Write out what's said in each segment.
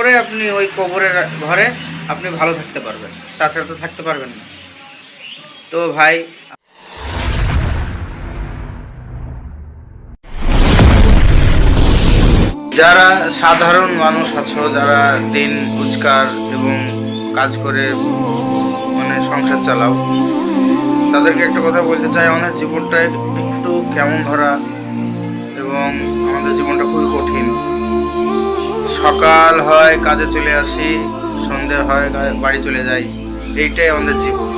পরে আপনি ওই কবরের ঘরে আপনি ভালো থাকতে পারবেন, তাছাড়া তো থাকতে পারবেন না। তো ভাই, যারা সাধারণ মানুষ আছো, যারা দিন রোজগার এবং কাজ করে মানে সংসার চালাও, তাদেরকে একটা কথা বলতে চাই, আমাদের জীবনটা একটু কেমন ধরা এবং আমাদের জীবনটা খুবই কঠিন। সকাল হয় কাজে চলে আসি, সন্ধে হয় বাড়ি চলে যাই, এইটাই আমাদের জীবন।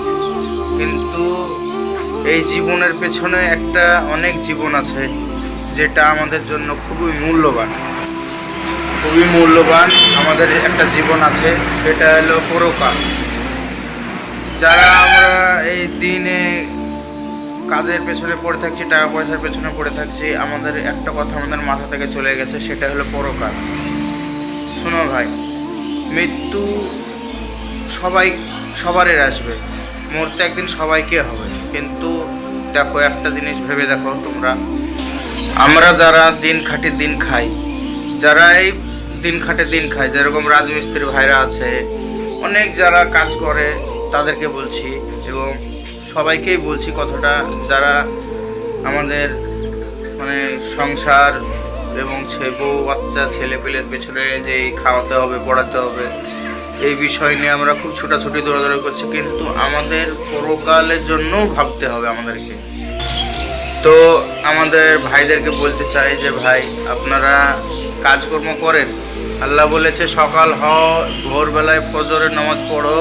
কিন্তু এই জীবনের পেছনে একটা অনেক জীবন আছে যেটা আমাদের জন্য খুবই মূল্যবান। আমাদের একটা জীবন আছে, সেটা হলো পরকাল। যারা আমরা এই দিনে কাজের পেছনে পড়ে থাকছি, টাকা পয়সার পেছনে পড়ে থাকছি, আমাদের একটা কথা আমাদের মাথা থেকে চলে গেছে, সেটা হলো পরকাল। শোনো ভাই, মৃত্যু সবারই আসবে, মরতে একদিন সবাইকে হবে। কিন্তু দেখো, একটা জিনিস ভেবে দেখো তোমরা, আমরা যারা দিন খাটি দিন খাই, যারা এই দিন খাটে দিন খায়, যেরকম রাজমিস্ত্রি ভাইরা আছে, অনেক যারা কাজ করে, তাদেরকে বলছি এবং সবাইকেই বলছি কথাটা, যারা আমাদের মানে সংসার এবং বউ বাচ্চা ছেলে পেলের পেছনে যে খাওয়াতে হবে, পড়াতে হবে, এই বিষয় নিয়ে আমরা খুব ছোটাছুটি দৌড়াদৌড়ি করছি, কিন্তু আমাদের পরকালের জন্যও ভাবতে হবে আমাদেরকে। তো আমাদের ভাইদেরকে বলতে চাই যে ভাই, আপনারা কাজকর্ম করেন। আল্লাহ বলেছে সকাল ভোরবেলায় ফজরের নামাজ পড়ো,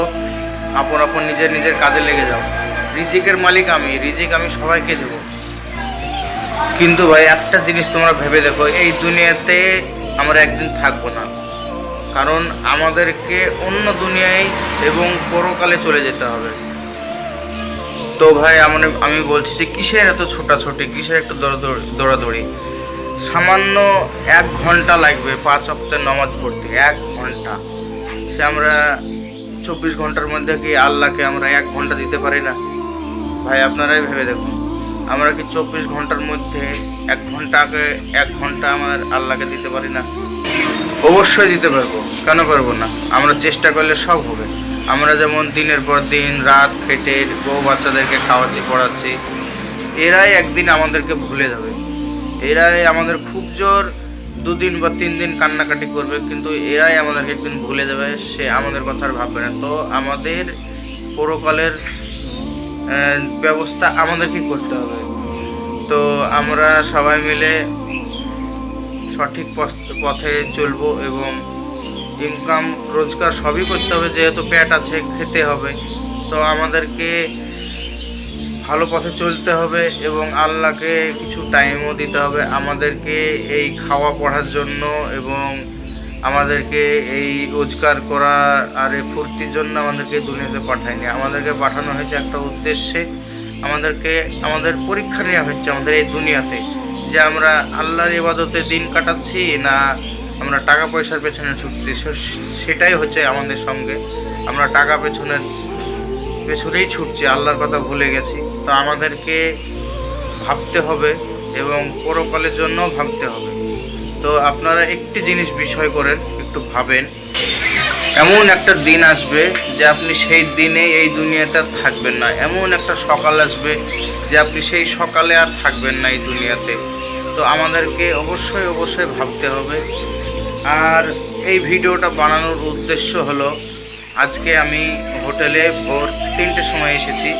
আপন নিজের কাজে লেগে যাও। রিজিকের মালিক আমি, রিজিক আমি সবাইকে দেব। কিন্তু ভাই, একটা জিনিস তোমরা ভেবে দেখো, এই দুনিয়াতে আমরা একদিন থাকবো না, কারণ আমাদেরকে অন্য দুনিয়ায় এবং পরকালে চলে যেতে হবে। তো ভাই, আমি বলছি যে কিসের এত ছোটাছুটি, কিসের একটা দৌড়াদৌড়ি। সামান্য 1 ঘন্টা লাগবে 5 ওয়াক্তের নামাজ পড়তে, 1 ঘন্টা। সে আমরা 24 ঘন্টার মধ্যে কি আল্লাহকে আমরা 1 ঘন্টা দিতে পারি না? ভাই, আপনারাই ভেবে দেখুন, আমরা কি 24 ঘন্টার মধ্যে 1 ঘন্টা আমার আল্লাহকে দিতে পারি না? অবশ্যই দিতে পারবো, কেন পারবো না? আমরা চেষ্টা করলে সব হবে। আমরা যেমন দিনের পর দিন রাত খেটে বউ বাচ্চাদেরকে খাওয়াচ্ছি, পড়াচ্ছি, এরাই একদিন আমাদেরকে ভুলে যাবে। এরাই আমাদের খুব জোর 2 দিন বা 3 দিন কান্নাকাটি করবে, কিন্তু এরাই আমাদেরকে একদিন ভুলে যাবে, সে আমাদের কথা আর ভাববে না। তো আমাদের পরকালের ব্যবস্থা আমাদেরকে করতে হবে। তো আমরা সবাই মিলে সঠিক পথে চলবো এবং ইনকাম রোজগার সবই করতে হবে, যেহেতু পেট আছে, খেতে হবে। তো আমাদেরকে ভালো পথে চলতে হবে এবং আল্লাহকে কিছু টাইমও দিতে হবে আমাদেরকে এই খাওয়া পড়ার জন্য, এবং আমাদেরকে এই রোজগার করা আর এই ফুর্তির জন্য আমাদেরকে দুনিয়াতে পাঠায়নি। আমাদেরকে পাঠানো হয়েছে একটা উদ্দেশ্যে, আমাদের পরীক্ষা নেওয়া হচ্ছে আমাদের এই দুনিয়াতে, যে আমরা আল্লাহর ইবাদতে দিন কাটাচ্ছি না আমরা টাকা পয়সার পেছনে ছুটছি। সেটাই হচ্ছে আমাদের সঙ্গে, আমরা টাকা পেছনেই ছুটছি, আল্লাহর কথা ভুলে গেছি। তো আমাদেরকে ভাবতে হবে এবং পরকালের জন্যও ভাবতে হবে। তো আপনারা একটি জিনিস বিষয় করেন, একটু ভাবেন, এমন একটা দিন আসবে যে আপনি সেই দিনে এই দুনিয়াতে আর থাকবেন না, এমন একটা সকাল আসবে যে আপনি সেই সকালে আর থাকবেন না এই দুনিয়াতে। তো আমাদেরকে অবশ্যই ভাবতে হবে। আর এই ভিডিওটা বানানোর উদ্দেশ্য হলো, আজকে আমি হোটেলে ভোর 3টের সময় এসেছি।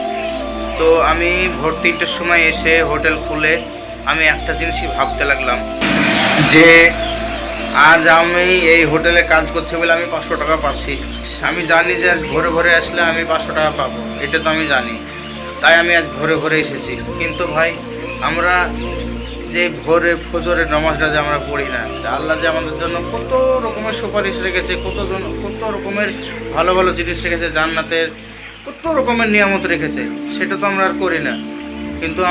তো আমি ভোর 3টের সময় এসে হোটেল খুলে আমি একটা জিনিসই ভাবতে লাগলাম, যে আজ আমি এই হোটেলে কাজ করছি বলে আমি 500 টাকা পাচ্ছি। আমি জানি যে আজ ভোরে আসলে আমি 500 টাকা পাবো, এটা তো আমি জানি, তাই আমি আজ ভোরে এসেছি। কিন্তু ভাই, আমরা যে ফজরের নামাজটা যে আমরা পড়ি না, আল্লাহ যে আমাদের জন্য কত রকমের সুপারিশ রেখেছে, কত রকমের ভালো জিনিস রেখেছে, জান্নাতের কত রকমের নিয়ামত রেখেছে, সেটা তো আমরা আর করি না। কিন্তু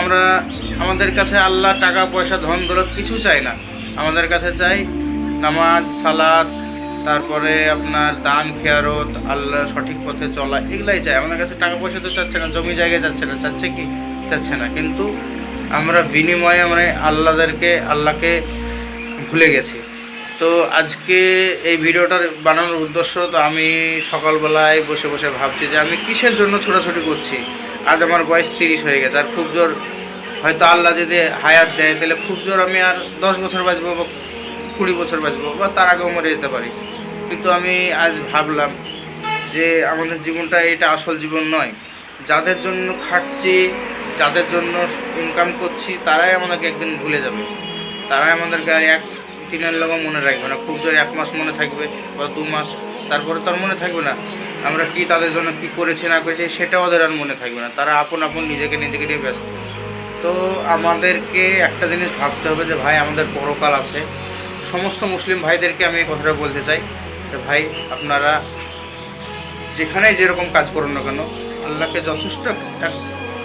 আমাদের কাছে আল্লাহ টাকা পয়সা ধন দৌলত কিছু চাই না, আমাদের কাছে চাই নামাজ, সালাত, তারপরে আপনার দান খেয়ারত, আল্লাহ সঠিক পথে চলা, এগুলাই চাই। আমাদের কাছে টাকা পয়সা তো চাচ্ছে না, জমি জায়গায় চাচ্ছে না, চাচ্ছে না, কিন্তু আমরা বিনিময়ে আল্লাহকে ভুলে গেছি। তো আজকে এই ভিডিওটা বানানোর উদ্দেশ্য, তো আমি সকালবেলায় বসে বসে ভাবছি যে আমি কিসের জন্য ছোটাছুটি করছি। আজ আমার বয়স 30 হয়ে গেছে, আর খুব জোর হয়তো আল্লাহ যদি হায়াত দেয় তাহলে খুব জোর আমি আর 10 বছর বাঁচবো বা 20 বছর বাঁচবো বা তার আগেও মরে যেতে পারি। কিন্তু আমি আজ ভাবলাম যে আমাদের জীবনটা এটা আসল জীবন নয়। যাদের জন্য খাটছি, যাদের জন্য ইনকাম করছি, তারাই আমাদেরকে একদিন ভুলে যাবে। তারাই আমাদেরকে আর 1-3 লগও মনে রাখবে না। খুব জোর 1 মাস মনে থাকবে বা 2 মাস, তারপরে তো আর মনে থাকবে না আমরা কি তাদের জন্য কি করেছি না করেছি, সেটা ওদের আর মনে থাকবে না। তারা আপন নিজেকে নিয়ে ব্যস্ত। তো আমাদেরকে একটা জিনিস ভাবতে হবে যে ভাই আমাদের পরকাল আছে। সমস্ত মুসলিম ভাইদেরকে আমি এই কথাটা বলতে চাই যে ভাই আপনারা যেখানেই যেরকম কাজ করুন না কেন, আল্লাহকে যথেষ্ট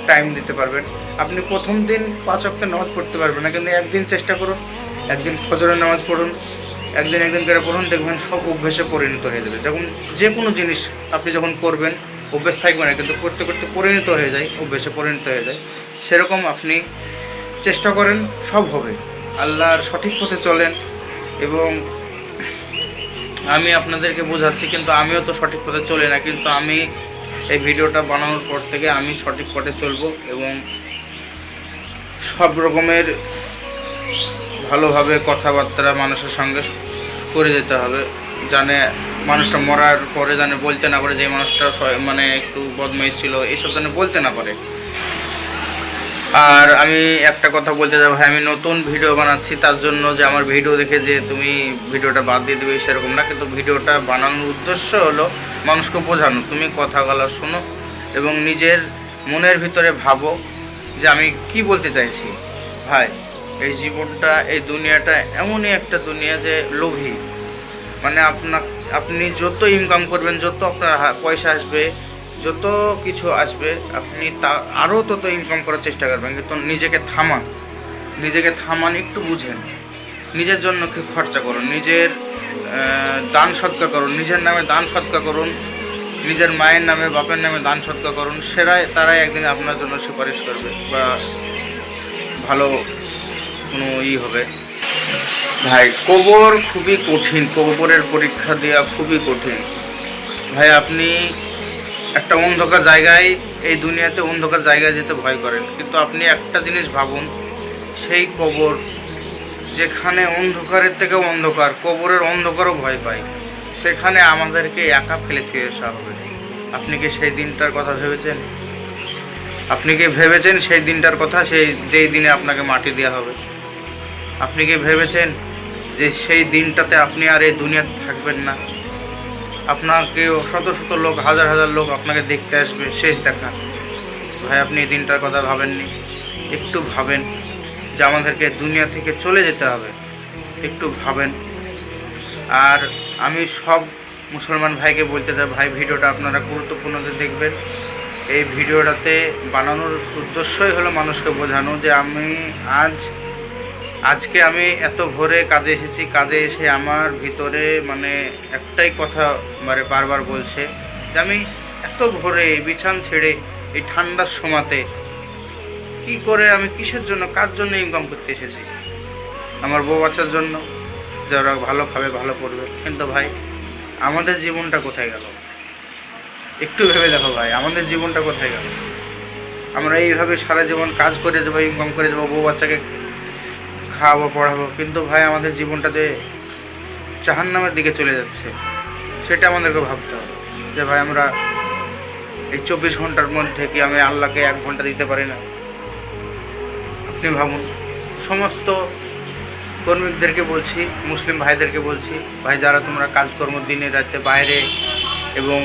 টাইম দিতে পারবেন। আপনি প্রথম দিন 5 ওয়াক্ত নামাজ পড়তে পারবেন না, কিন্তু একদিন চেষ্টা করুন, একদিন ফজরের নামাজ পড়ুন, একদিন করে পড়ুন, দেখবেন সব অভ্যেসে পরিণত হয়ে যাবে। যখন যে কোনো জিনিস আপনি যখন করবেন অভ্যেস থাকবে না, কিন্তু করতে করতে পরিণত হয়ে যায়, অভ্যেসে পরিণত হয়ে যায়। সেরকম আপনি চেষ্টা করেন, সব হবে। আল্লাহর সঠিক পথে চলেন। এবং আমি আপনাদেরকে বোঝাচ্ছি, কিন্তু আমিও তো সঠিক পথে চলি না, কিন্তু আমি এই ভিডিওটা বানানোর পর থেকে আমি সঠিক পথে চলবো এবং সব রকমের ভালোভাবে কথাবার্তা মানুষের সঙ্গে করে যেতে হবে, জানে মানুষটা মরার পরে জানে বলতে না পারে যে মানুষটা মানে একটু বদমাইশ ছিল, এইসব জানে বলতে না পারে। আর আমি একটা কথা বলতে যাবো, ভাই আমি নতুন ভিডিও বানাচ্ছি, তার জন্য যে আমার ভিডিও দেখে যে তুমি ভিডিওটা বাদ দিয়ে দেবে সেরকম না, কিন্তু ভিডিওটা বানানোর উদ্দেশ্য হলো মানুষকে বোঝানো। তুমি কথাগুলো শোনো এবং নিজের মনের ভিতরে ভাবো যে আমি কি বলতে চাইছি। ভাই এই জীবনটা, এই দুনিয়াটা এমনই একটা দুনিয়া যে লোভী। মানে আপনি যত ইনকাম করবেন, যত আপনার পয়সা আসবে, যত কিছু আসবে, আপনি তা আরও তত ইনকাম করার চেষ্টা করবেন, কিন্তু নিজেকে থামান, একটু বুঝেন। নিজের জন্য কি খরচা করুন, নিজের দান সৎকার করুন, নিজের নামে দান সৎকার করুন, নিজের মায়ের নামে বাপের নামে দান সৎকার করুন। তারাই একদিন আপনার জন্য সুপারিশ করবে বা ভালো কোনো হবে। ভাই কবর খুবই কঠিন, কবরের পরীক্ষা দেওয়া খুবই কঠিন। ভাই আপনি একটা অন্ধকার জায়গায়, এই দুনিয়াতে অন্ধকার জায়গায় যেতে ভয় করেন, কিন্তু আপনি একটা জিনিস ভাবুন, সেই কবর যেখানে অন্ধকারের থেকেও অন্ধকার, কবরের অন্ধকারও ভয় পায়, সেখানে আমাদেরকে একা ফেলে থুয়ে আসা হবে। আপনি কি সেই দিনটার কথা ভেবেছেন? আপনি কি ভেবেছেন সেই দিনটার কথা, যেই দিনে আপনাকে মাটি দেওয়া হবে? আপনি কি ভেবেছেন যে সেই দিনটাতে আপনি আর এই দুনিয়াতে থাকবেন না? আপনাকে শত শত লোক, হাজার হাজার লোক আপনাকে দেখতে আসবে, শেষ দেখা। ভাই আপনি এই দিনটার কথা ভাবেননি? একটু ভাবেন যে আমাদেরকে দুনিয়া থেকে চলে যেতে হবে, একটু ভাবেন। আর আমি সব মুসলমান ভাইকে বলতে চাই, ভাই ভিডিওটা আপনারা গুরুত্বপূর্ণ দেখবেন। এই ভিডিওটাতে বানানোর উদ্দেশ্যই হলো মানুষকে বোঝানো যে আজকে আমি এত ভোরে কাজে এসেছি, কাজে এসে আমার ভিতরে মানে একটাই কথা বারবার বলছে যে আমি এত ভোরে বিছান ছেড়ে এই ঠান্ডার সময়তে কি করে, আমি কিসের জন্য, কার জন্য ইনকাম করতে এসেছি? আমার বউ বাচ্চার জন্য, যারা ভালো খাবে, ভালো পড়বে। কিন্তু ভাই আমাদের জীবনটা কোথায় গেল? একটু ভেবে দেখো ভাই, আমাদের জীবনটা কোথায় গেল? আমরা এইভাবে সারা জীবন কাজ করে যাবো, ইনকাম করে যাবো, বউ বাচ্চাকে খাওয়াবো, পড়াবো, কিন্তু ভাই আমাদের জীবনটা যে জাহান্নামের দিকে চলে যাচ্ছে, সেটা আমাদেরকে ভাবতে হবে যে ভাই আমরা এই 24 ঘন্টার মধ্যে কি আমি আল্লাহকে 1 ঘন্টা দিতে পারি না? আপনি ভাবুন। সমস্ত কর্মীদেরকে বলছি, মুসলিম ভাইদেরকে বলছি, ভাই যারা তোমরা কাজকর্ম দিনে রাতে বাইরে এবং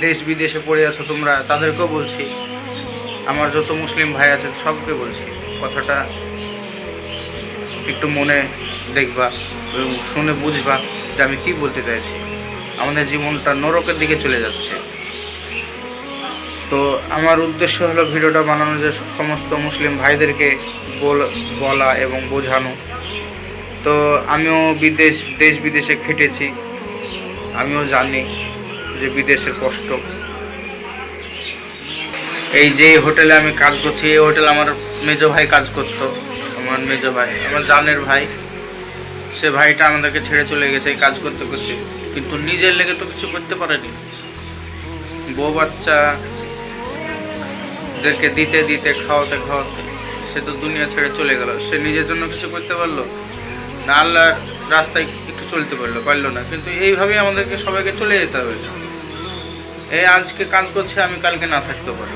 দেশ বিদেশে পড়ে আছো তোমরা, তাদেরকেও বলছি, আমার যত মুসলিম ভাই আছে সবকে বলছি, কথাটা একটু মনে দেখবা এবং শুনে বুঝবা যে আমি কী বলতে চাইছি। আমাদের জীবনটা নরকের দিকে চলে যাচ্ছে। তো আমার উদ্দেশ্য হলো ভিডিওটা বানানো যে সমস্ত মুসলিম ভাইদেরকে বলা এবং বোঝানো। তো আমিও দেশ বিদেশে খেটেছি, আমিও জানি যে বিদেশের কষ্ট। এই যে হোটেলে আমি কাজ করছি, এই হোটেলে আমার মেজো ভাই কাজ করতো, আমার মেজো ভাই, আমার জানের ভাই, সে ভাইটা আমাদেরকে ছেড়ে চলে গেছে এই কাজ করতে করতে, কিন্তু নিজের লেগে তো কিছু করতে পারেনি। বউ বাচ্চাদেরকে দিতে দিতে খাওয়াতে খাওয়াতে সে তো দুনিয়া ছেড়ে চলে গেল। সে নিজের জন্য কিছু করতে পারলো না, আল্লাহর রাস্তায় একটু চলতে পারলো না। কিন্তু এইভাবেই আমাদেরকে সবাইকে চলে যেতে হবে। এই আজকে কাজ করছে, আমি কালকে না থাকতে পারি।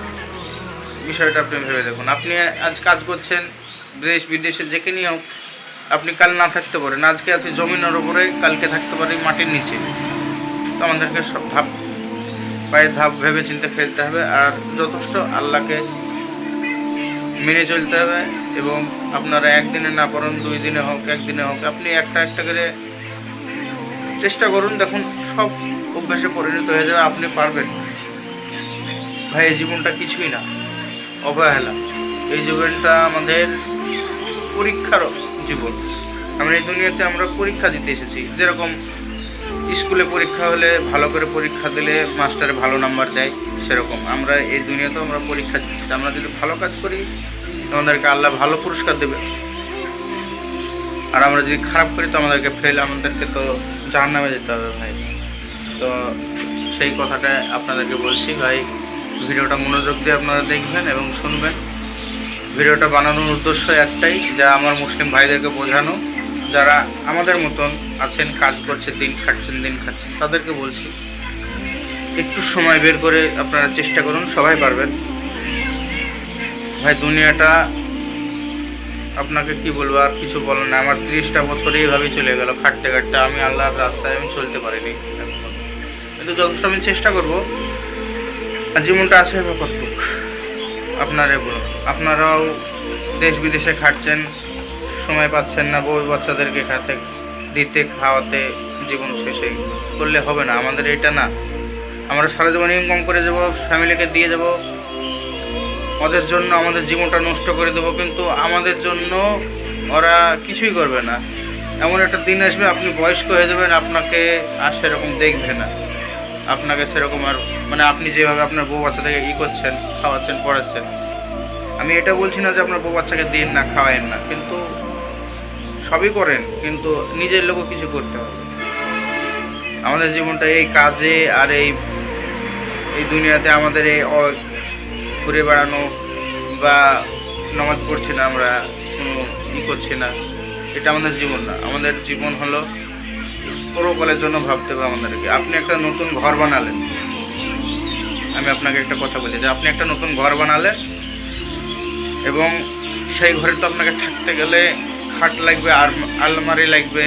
বিষয়টা আপনি ভেবে দেখুন। আপনি আজ কাজ করছেন দেশ বিদেশে যেখানেই হোক, আপনি কাল না থাকতে পারেন। আজকে আছে জমিনের ওপরে, কালকে থাকতে পারি মাটির নিচে। তো আমাদেরকে সব পায়ের ধাপ ভেবে চিন্তে ফেলতে হবে, আর যথেষ্ট আল্লাহকে মেনে চলতে হবে। এবং আপনারা একদিনে না পারেন, 2 দিনে হোক, 1 দিনে হোক, আপনি একটা একটা করে চেষ্টা করুন। দেখুন সব অভ্যাসে পরিণত হয়ে যাবে, আপনি পারবেন। ভাই এই জীবনটা কিছুই না, অবহেলা। এই জীবনটা আমাদের পরীক্ষার জীবন। আমরা এই দুনিয়াতে আমরা পরীক্ষা দিতে এসেছি। যেরকম স্কুলে পরীক্ষা হলে ভালো করে পরীক্ষা দিলে মাস্টারে ভালো নাম্বার দেয়, সেরকম আমরা এই দুনিয়াতেও আমরা পরীক্ষা দিচ্ছি। আমরা যদি ভালো কাজ করি আমাদেরকে আল্লাহ ভালো পুরস্কার দেবে, আর আমরা যদি খারাপ করি তো আমাদেরকে ফেল, আমাদেরকে তো জাহান্নামে যেতে হবে ভাই। তো সেই কথাটা আপনাদেরকে বলছি ভাই। ভিডিওটা মনোযোগ দিয়ে আপনারা দেখবেন এবং শুনবেন। ভিডিওটা বানানোর উদ্দেশ্য একটাই, যা আমার মুসলিম ভাইদেরকে বোঝানো, যারা আমাদের মতন আছেন, কাজ করছে, দিন খাচ্ছেন, তাদেরকে বলছি একটু সময় বের করে আপনারা চেষ্টা করুন, সবাই পারবেন ভাই। দুনিয়াটা আপনাকে কি বলবো, আর কিছু বলার না। আমার 30টা বছর এইভাবেই চলে গেল খাটতে খাটতে। আমি আল্লাহর রাস্তায় আমি চলতে পারিনি, কিন্তু যথেষ্ট আমি চেষ্টা করবো। আর জীবনটা আছে বা কতটুক আপনারাই বলুন। আপনারাও দেশ বিদেশে খাটছেন, সময় পাচ্ছেন না বউ বাচ্চাদেরকে দিতে খাওয়াতে, জীবন শেষে করলে হবে না। আমাদের এটা না, আমরা সারা জীবন ইনকাম করে যাবো, ফ্যামিলিকে দিয়ে যাব, ওদের জন্য আমাদের জীবনটা নষ্ট করে দেবো, কিন্তু আমাদের জন্য ওরা কিছুই করবে না। এমন একটা দিন আসবে আপনি বয়স্ক হয়ে যাবেন, আপনাকে আর সেরকম দেখবে না, আপনাকে সেরকম আর মানে আপনি যেভাবে আপনার বউ বাচ্চাদেরকে করছেন, খাওয়াচ্ছেন, পড়াচ্ছেন। আমি এটা বলছি না যে আপনার বউ বাচ্চাকে দিন না, খাওয়ায়েন না, কিন্তু সবই করেন, কিন্তু নিজের লোকও কিছু করতে হবে। আমাদের জীবনটা এই কাজে আর এই দুনিয়াতে আমাদের এই ঘুরে বেড়ানো বা নামাজ পড়ছি না, আমরা কোনো করছি না, এটা আমাদের জীবন না। আমাদের জীবন হলো পরকালের জন্য ভাবতে হবে আমাদেরকে। আপনি একটা নতুন ঘর বানালেন, আমি আপনাকে একটা কথা বলি যে আপনি একটা নতুন ঘর বানালেন এবং সেই ঘরে তো আপনাকে থাকতে গেলে খাট লাগবে, আর আলমারি লাগবে,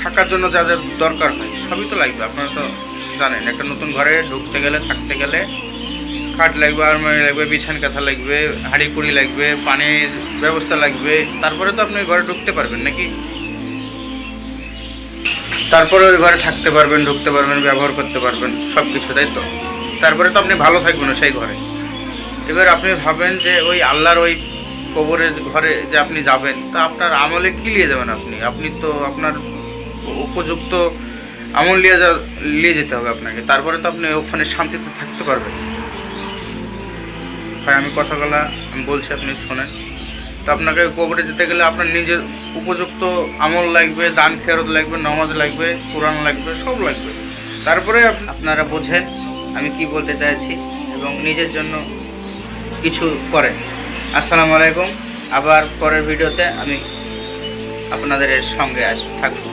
থাকার জন্য যা যা দরকার হয় সবই তো লাগবে। আপনারা তো জানেন একটা নতুন ঘরে ঢুকতে গেলে, থাকতে গেলে খাট লাগবে, আলমারি লাগবে, বিছান কাঁথা লাগবে, হাঁড়ি কুড়ি লাগবে, পানির ব্যবস্থা লাগবে, তারপরে তো আপনি ঘরে ঢুকতে পারবেন নাকি? তারপরে ওই ঘরে থাকতে পারবেন, ঢুকতে পারবেন, ব্যবহার করতে পারবেন সব কিছু, তাই তো? তারপরে তো আপনি ভালো থাকবেন সেই ঘরে। এবার আপনি ভাবেন যে ওই আল্লাহর ওই কবরের ঘরে যে আপনি যাবেন, তা আপনার আমলে কী নিয়ে যাবেন? আপনি তো আপনার উপযুক্ত আমল নিয়ে যেতে হবে আপনাকে, তারপরে তো আপনি ওখানে শান্তিতে থাকতে পারবেন। ভাই আমি কথাগুলো আমি বলছি, আপনি শোনেন। তো আপনাকে কবরে যেতে গেলে আপনার নিজের উপযুক্ত আমল লাগবে, দান খেরত লাগবে, নামাজ লাগবে, কোরআন লাগবে, সব লাগবে। তারপরে আপনারা বোঝেন আমি কি বলতে চাইছি এবং নিজের জন্য কিছু করেন। আসসালামু আলাইকুম। আবার পরের ভিডিওতে আমি আপনাদের সঙ্গে থাকবো।